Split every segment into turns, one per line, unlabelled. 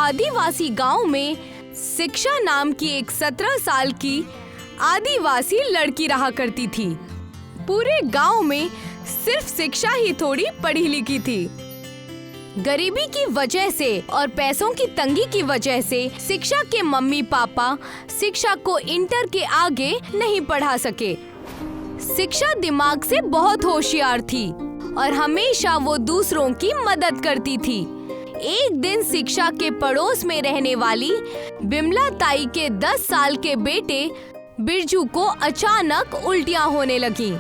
आदिवासी गांव में शिक्षा नाम की एक 17 साल की आदिवासी लड़की रहा करती थी। पूरे गांव में सिर्फ शिक्षा ही थोड़ी पढ़ी लिखी थी। गरीबी की वजह से और पैसों की तंगी की वजह से शिक्षा के मम्मी पापा शिक्षा को इंटर के आगे नहीं पढ़ा सके। शिक्षा दिमाग से बहुत होशियार थी और हमेशा वो दूसरों की मदद करती थी। एक दिन शिक्षा के पड़ोस में रहने वाली बिमला ताई के 10 साल के बेटे बिरजू को अचानक उल्टियां होने लगी।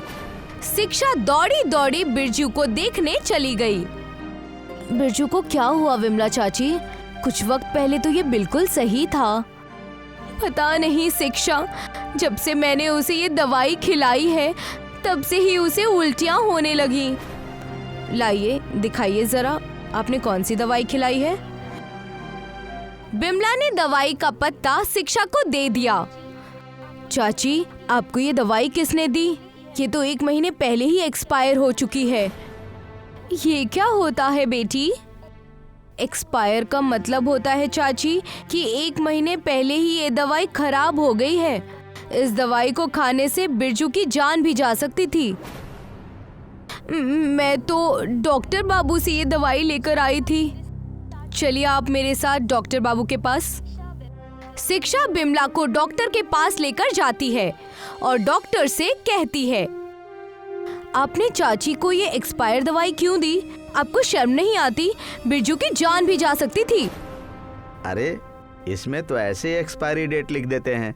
शिक्षा दौड़ी दौड़ी बिरजू को देखने चली गई। बिरजू को क्या हुआ विमला चाची? कुछ वक्त पहले तो ये बिल्कुल सही था। पता नहीं शिक्षा, जब से मैंने उसे ये दवाई खिलाई है तब से ही उसे उल्टियां होने लगी। लाइए दिखाइए जरा, आपने कौन सी दवाई खिलाई है? बिमला ने दवाई का पत्ता शिक्षा को दे दिया। चाची, आपको ये दवाई किसने दी? ये तो 1 महीने पहले ही एक्सपायर हो चुकी है। ये क्या होता है बेटी? एक्सपायर का मतलब होता है चाची कि 1 महीने पहले ही ये दवाई खराब हो गई है। इस दवाई को खाने से बिरजू की जान भी जा सकती थी। मैं तो डॉक्टर बाबू से ये दवाई लेकर आई थी। चलिए आप मेरे साथ डॉक्टर बाबू के पास। शिक्षा बिमला को डॉक्टर के पास लेकर जाती है और डॉक्टर से कहती है, आपने चाची को ये एक्सपायर दवाई क्यों दी? आपको शर्म नहीं आती? बिरजू की जान भी जा सकती थी।
अरे इसमें तो ऐसे ही एक्सपायरी डेट लिख देते हैं।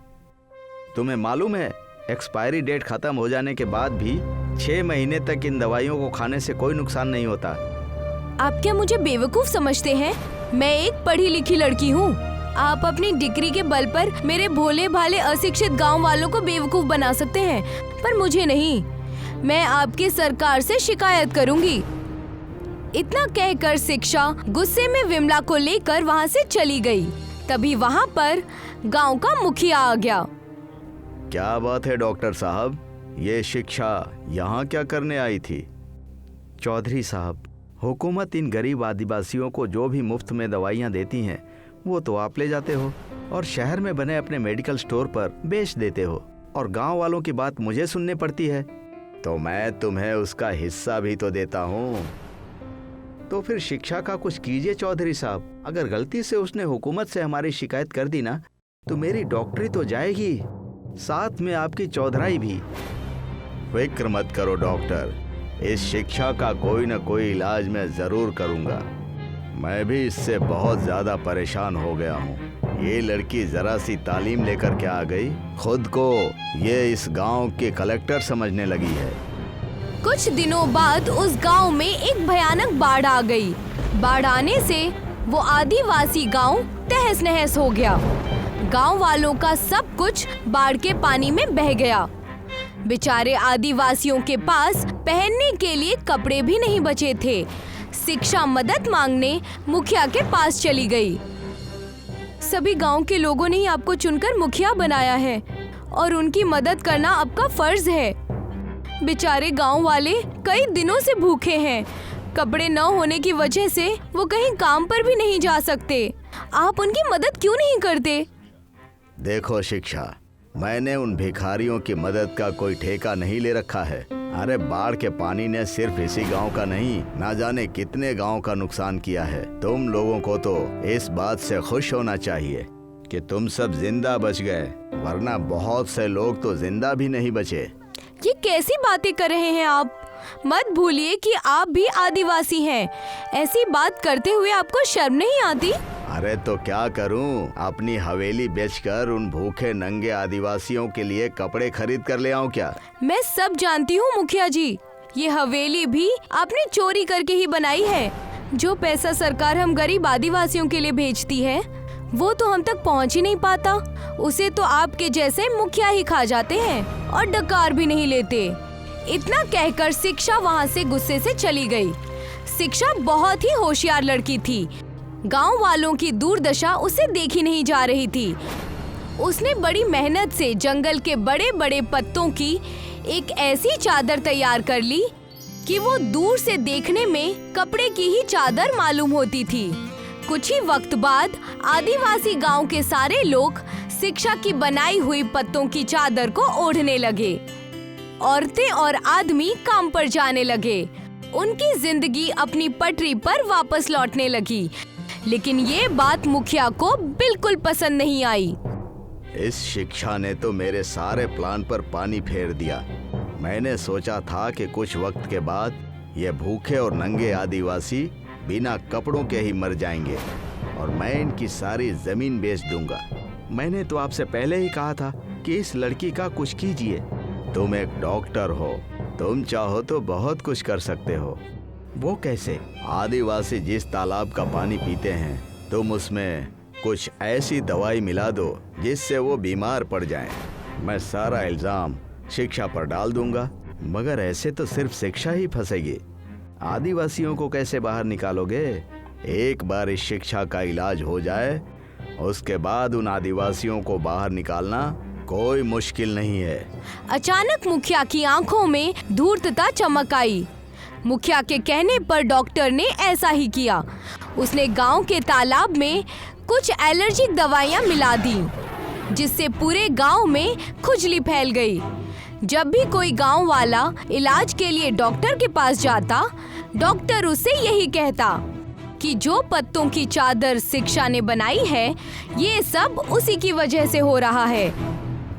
तुम्हें मालूम है एक्सपायरी डेट खत्म हो जाने के बाद भी 6 महीने तक इन दवाइयों को खाने से कोई नुकसान नहीं होता।
आप क्या मुझे बेवकूफ समझते हैं? मैं एक पढ़ी लिखी लड़की हूँ। आप अपनी डिग्री के बल पर मेरे भोले भाले अशिक्षित गांव वालों को बेवकूफ बना सकते हैं, पर मुझे नहीं। मैं आपकी सरकार से शिकायत करूंगी। इतना कहकर शिक्षा गुस्से में विमला को लेकर वहाँ से चली गई। तभी वहाँ पर गांव का मुखिया आ गया।
क्या बात है डॉक्टर साहब, ये शिक्षा यहाँ क्या करने आई थी? चौधरी साहब, हुकूमत इन गरीब आदिवासियों को जो भी मुफ्त में दवाइयाँ देती हैं वो तो आप ले जाते हो और शहर में बने अपने मेडिकल स्टोर पर बेच देते हो, और गांव वालों की बात मुझे सुननी पड़ती है। तो मैं तुम्हें उसका हिस्सा भी तो देता हूँ। तो फिर शिक्षा का कुछ कीजिए चौधरी साहब। अगर गलती से उसने हुकूमत से हमारी शिकायत कर दी ना तो मेरी डॉक्टरी तो जाएगी, साथ में आपकी चौधराई भी। फिक्र मत करो डॉक्टर, इस शिक्षा का कोई न कोई इलाज मैं जरूर करूँगा। मैं भी इससे बहुत ज्यादा परेशान हो गया हूँ। ये लड़की जरा सी तालीम लेकर क्या आ गई, खुद को ये इस गांव के कलेक्टर समझने लगी है।
कुछ दिनों बाद उस गांव में एक भयानक बाढ़ आ गई। बाढ़ आने से वो आदिवासी गांव तहस नहस हो गया। गांव वालों का सब कुछ बाढ़ के पानी में बह गया। बेचारे आदिवासियों के पास पहनने के लिए कपड़े भी नहीं बचे थे। शिक्षा मदद मांगने मुखिया के पास चली गई। सभी गांव के लोगों ने ही आपको चुनकर मुखिया बनाया है और उनकी मदद करना आपका फर्ज है। बेचारे गांव वाले कई दिनों से भूखे हैं। कपड़े न होने की वजह से वो कहीं काम पर भी नहीं जा सकते। आप उनकी मदद क्यों नहीं करते?
देखो शिक्षा, मैंने उन भिखारियों की मदद का कोई ठेका नहीं ले रखा है। अरे बाढ़ के पानी ने सिर्फ इसी गांव का नहीं, ना जाने कितने गांव का नुकसान किया है। तुम लोगों को तो इस बात से खुश होना चाहिए कि तुम सब जिंदा बच गए, वरना बहुत से लोग तो जिंदा भी नहीं बचे।
ये कैसी बातें कर रहे हैं आप? मत भूलिए कि आप भी आदिवासी हैं। ऐसी बात करते हुए आपको शर्म नहीं आती?
अरे तो क्या करूं, अपनी हवेली बेचकर उन भूखे नंगे आदिवासियों के लिए कपड़े खरीद कर ले आऊं क्या?
मैं सब जानती हूँ मुखिया जी, ये हवेली भी आपने चोरी करके ही बनाई है। जो पैसा सरकार हम गरीब आदिवासियों के लिए भेजती है वो तो हम तक पहुँच ही नहीं पाता। उसे तो आपके जैसे मुखिया ही खा जाते हैं और डकार भी नहीं लेते। इतना कहकर शिक्षा वहाँ से गुस्से से चली गई। शिक्षा बहुत ही होशियार लड़की थी। गांव वालों की दुर्दशा उसे देखी नहीं जा रही थी। उसने बड़ी मेहनत से जंगल के बड़े बड़े पत्तों की एक ऐसी चादर तैयार कर ली कि वो दूर से देखने में कपड़े की ही चादर मालूम होती थी। कुछ ही वक्त बाद आदिवासी गांव के सारे लोग शिक्षा की बनाई हुई पत्तों की चादर को ओढ़ने लगे। औरतें और आदमी काम पर जाने लगे। उनकी जिंदगी अपनी पटरी पर वापस लौटने लगी। लेकिन ये बात मुखिया को बिल्कुल पसंद नहीं आई।
इस शिक्षा ने तो मेरे सारे प्लान पर पानी फेर दिया। मैंने सोचा था कि कुछ वक्त के बाद ये भूखे और नंगे आदिवासी बिना कपड़ों के ही मर जाएंगे और मैं इनकी सारी जमीन बेच दूंगा। मैंने तो आपसे पहले ही कहा था कि इस लड़की का कुछ कीजिए। तुम एक डॉक्टर हो, तुम चाहो तो बहुत कुछ कर सकते हो। वो कैसे? आदिवासी जिस तालाब का पानी पीते हैं, तुम उसमें कुछ ऐसी दवाई मिला दो जिससे वो बीमार पड़ जाएं। मैं सारा इल्जाम शिक्षा पर डाल दूंगा, मगर ऐसे तो सिर्फ शिक्षा ही फंसेगी। आदिवासियों को कैसे बाहर निकालोगे? एक बार इस शिक्षा का इलाज हो जाए, उसके बाद उन आदिवासियों को बाहर निकालना कोई मुश्किल नहीं है।
अचानक मुखिया की आंखों में धूर्तता चमक आई। मुखिया के कहने पर डॉक्टर ने ऐसा ही किया। उसने गांव के तालाब में कुछ एलर्जिक दवाइयां मिला दी, जिससे पूरे गांव में खुजली फैल गई। जब भी कोई गांव वाला इलाज के लिए डॉक्टर के पास जाता, डॉक्टर उससे यही कहता कि जो पत्तों की चादर शिक्षा ने बनाई है, ये सब उसी की वजह से हो रहा है।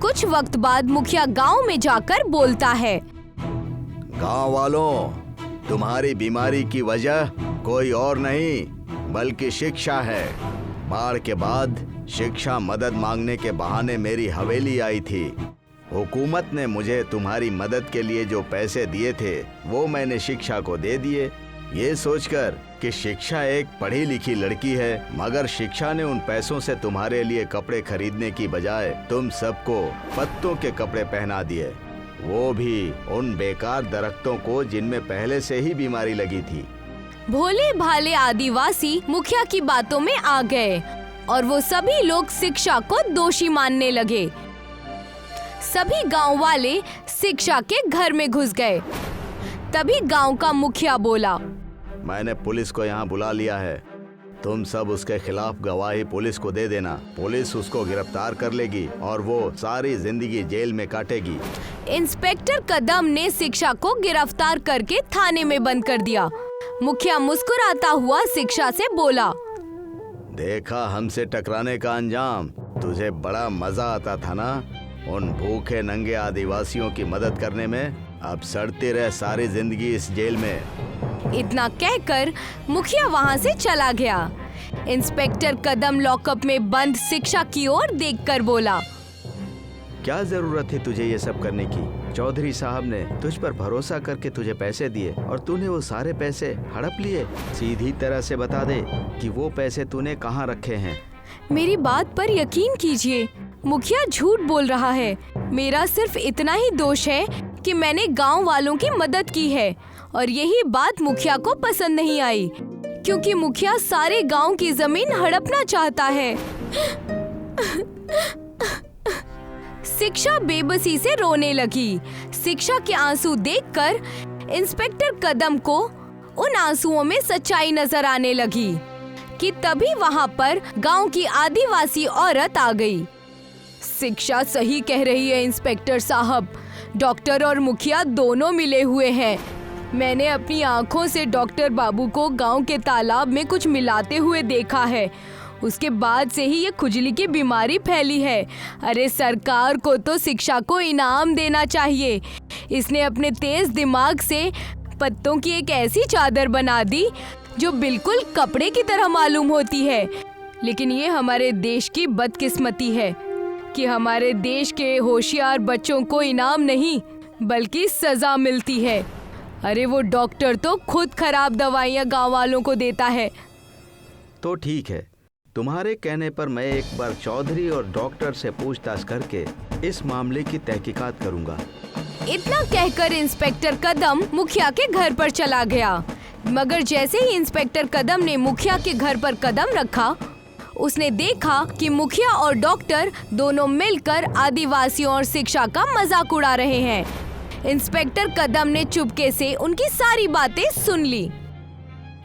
कुछ वक्त बाद मुखिया गांव में जाकर बोलता है,
गांव वालों, तुम्हारी बीमारी की वजह कोई और नहीं बल्कि शिक्षा है। बाढ़ के बाद शिक्षा मदद मांगने के बहाने मेरी हवेली आई थी। हुकूमत ने मुझे तुम्हारी मदद के लिए जो पैसे दिए थे वो मैंने शिक्षा को दे दिए, ये सोचकर कि शिक्षा एक पढ़ी लिखी लड़की है। मगर शिक्षा ने उन पैसों से तुम्हारे लिए कपड़े खरीदने की बजाय तुम सबको पत्तों के कपड़े पहना दिए, वो भी उन बेकार दरख्तों को जिनमें पहले से ही बीमारी लगी थी।
भोले भाले आदिवासी मुखिया की बातों में आ गए और वो सभी लोग शिक्षा को दोषी मानने लगे। सभी गांव वाले शिक्षा के घर में घुस गए। तभी गांव का मुखिया बोला,
मैंने पुलिस को यहाँ बुला लिया है। तुम सब उसके खिलाफ गवाही पुलिस को दे देना। पुलिस उसको गिरफ्तार कर लेगी और वो सारी जिंदगी जेल में काटेगी।
इंस्पेक्टर कदम ने शिक्षा को गिरफ्तार करके थाने में बंद कर दिया। मुखिया मुस्कुराता हुआ शिक्षा से बोला,
देखा हमसे टकराने का अंजाम? तुझे बड़ा मजा आता था ना उन भूखे नंगे आदिवासियों की मदद करने में? अब सड़ती रह सारी जिंदगी इस जेल में।
इतना कहकर मुखिया वहाँ से चला गया। इंस्पेक्टर कदम लॉकअप में बंद शिक्षा की ओर देखकर बोला,
क्या जरूरत थी तुझे ये सब करने की? चौधरी साहब ने तुझ पर भरोसा करके तुझे पैसे दिए और तूने वो सारे पैसे हड़प लिए। सीधी तरह से बता दे कि वो पैसे तूने कहाँ रखे हैं।
मेरी बात पर यकीन कीजिए, मुखिया झूठ बोल रहा है। मेरा सिर्फ इतना ही दोष है कि मैंने गांव वालों की मदद की है और यही बात मुखिया को पसंद नहीं आई, क्योंकि मुखिया सारे गांव की जमीन हड़पना चाहता है। शिक्षा बेबसी से रोने लगी। शिक्षा के आंसू देखकर इंस्पेक्टर कदम को उन आंसुओं में सच्चाई नजर आने लगी कि तभी वहां पर गांव की आदिवासी औरत आ गई। शिक्षा सही कह रही है इंस्पेक्टर साहब, डॉक्टर और मुखिया दोनों मिले हुए हैं। मैंने अपनी आंखों से डॉक्टर बाबू को गांव के तालाब में कुछ मिलाते हुए देखा है। उसके बाद से ही ये खुजली की बीमारी फैली है। अरे सरकार को तो शिक्षा को इनाम देना चाहिए। इसने अपने तेज दिमाग से पत्तों की एक ऐसी चादर बना दी जो बिल्कुल कपड़े की तरह मालूम होती है। लेकिन ये हमारे देश की बदकिस्मती है कि हमारे देश के होशियार बच्चों को इनाम नहीं बल्कि सजा मिलती है। अरे वो डॉक्टर तो खुद खराब दवाइयाँ गाँव वालों को देता है।
तो ठीक है, तुम्हारे कहने पर मैं एक बार चौधरी और डॉक्टर से पूछताछ करके इस मामले की तहकीकात करूंगा।
इतना कहकर इंस्पेक्टर कदम मुखिया के घर पर चला गया। मगर जैसे ही इंस्पेक्टर कदम ने मुखिया के घर पर कदम रखा, उसने देखा कि मुखिया और डॉक्टर दोनों मिलकर आदिवासियों और शिक्षा का मजाक उड़ा रहे हैं। इंस्पेक्टर कदम ने चुपके से उनकी सारी बातें सुन ली।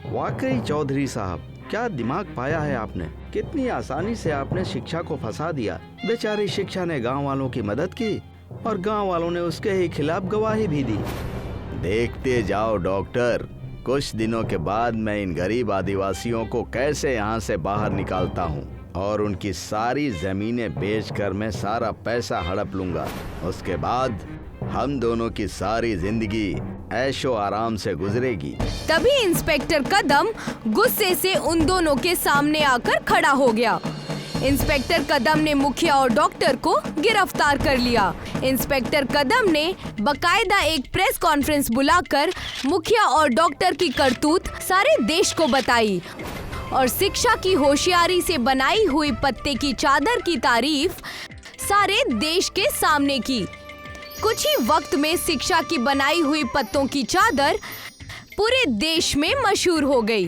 वाकई चौधरी साहब, क्या दिमाग पाया है आपने? कितनी आसानी से आपने शिक्षा को फंसा दिया। बेचारी शिक्षा ने गांव वालों की मदद की और गांव वालों ने उसके ही खिलाफ गवाही भी दी। देखते जाओ डॉक्टर, कुछ दिनों के बाद मैं इन गरीब आदिवासियों को कैसे यहाँ से बाहर निकालता हूँ और उनकी सारी जमीनें बेचकर मैं सारा पैसा हड़प लूंगा। उसके बाद हम दोनों की सारी जिंदगी ऐशो आराम से गुजरेगी।
तभी इंस्पेक्टर कदम गुस्से से उन दोनों के सामने आकर खड़ा हो गया। इंस्पेक्टर कदम ने मुखिया और डॉक्टर को गिरफ्तार कर लिया। इंस्पेक्टर कदम ने बकायदा एक प्रेस कॉन्फ्रेंस बुलाकर मुखिया और डॉक्टर की करतूत सारे देश को बताई और शिक्षा की होशियारी से बनाई हुई पत्ते की चादर की तारीफ सारे देश के सामने की। कुछ ही वक्त में शिक्षा की बनाई हुई पत्तों की चादर पूरे देश में मशहूर हो गई।